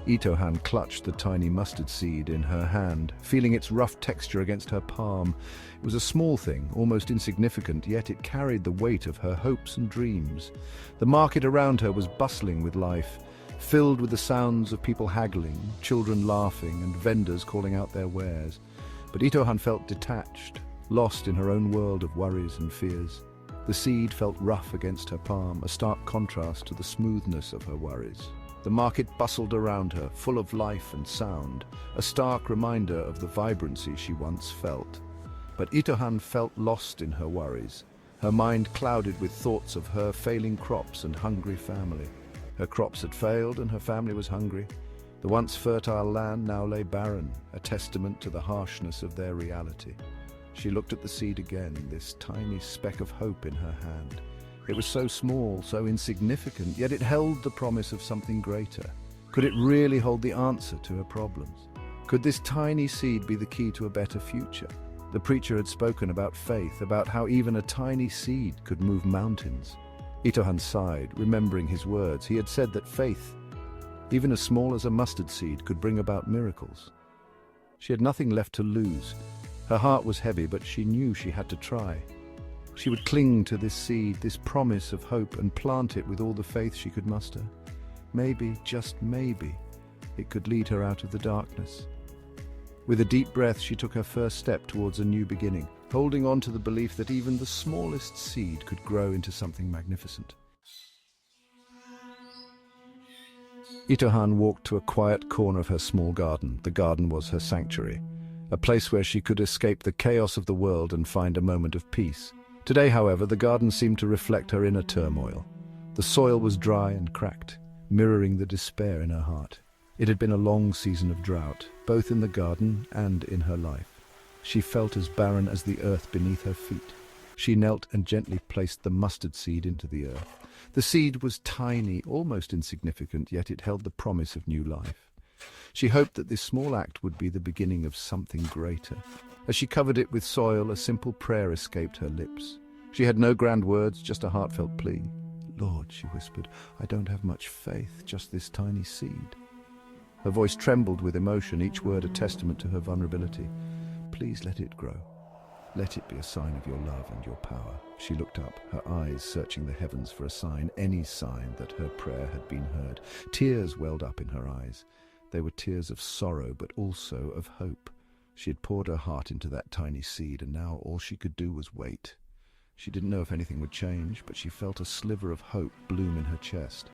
Itohan clutched the tiny mustard seed in her hand, feeling its rough texture against her palm. It was a small thing, almost insignificant, yet it carried the weight of her hopes and dreams. The market around her was bustling with life, filled with the sounds of people haggling, children laughing, and vendors calling out their wares. But Itohan felt detached, lost in her own world of worries and fears. The seed felt rough against her palm, a stark contrast to the smoothness of her worries. The market bustled around her, full of life and sound, a stark reminder of the vibrancy she once felt. But Itohan felt lost in her worries, her mind clouded with thoughts of her failing crops and hungry family. Her crops had failed and her family was hungry. The once fertile land now lay barren, a testament to the harshness of their reality. She looked at the seed again, this tiny speck of hope in her hand. It was so small, so insignificant, yet it held the promise of something greater. Could it really hold the answer to her problems? Could this tiny seed be the key to a better future? The preacher had spoken about faith, about how even a tiny seed could move mountains. Itohan sighed, remembering his words. He had said that faith, even as small as a mustard seed, could bring about miracles. She had nothing left to lose. Her heart was heavy, but she knew she had to try. She would cling to this seed, this promise of hope, and plant it with all the faith she could muster. Maybe, just maybe, it could lead her out of the darkness. With a deep breath, she took her first step towards a new beginning, holding on to the belief that even the smallest seed could grow into something magnificent. Itohan walked to a quiet corner of her small garden. The garden was her sanctuary, a place where she could escape the chaos of the world and find a moment of peace. Today, however, the garden seemed to reflect her inner turmoil. The soil was dry and cracked, mirroring the despair in her heart. It had been a long season of drought, both in the garden and in her life. She felt as barren as the earth beneath her feet. She knelt and gently placed the mustard seed into the earth. The seed was tiny, almost insignificant, yet it held the promise of new life. She hoped that this small act would be the beginning of something greater. As she covered it with soil, a simple prayer escaped her lips. She had no grand words, just a heartfelt plea. "Lord," she whispered, "I don't have much faith, just this tiny seed." Her voice trembled with emotion, each word a testament to her vulnerability. "Please let it grow. Let it be a sign of your love and your power." She looked up, her eyes searching the heavens for a sign, any sign that her prayer had been heard. Tears welled up in her eyes. They were tears of sorrow, but also of hope. She had poured her heart into that tiny seed, and now all she could do was wait. She didn't know if anything would change, but she felt a sliver of hope bloom in her chest.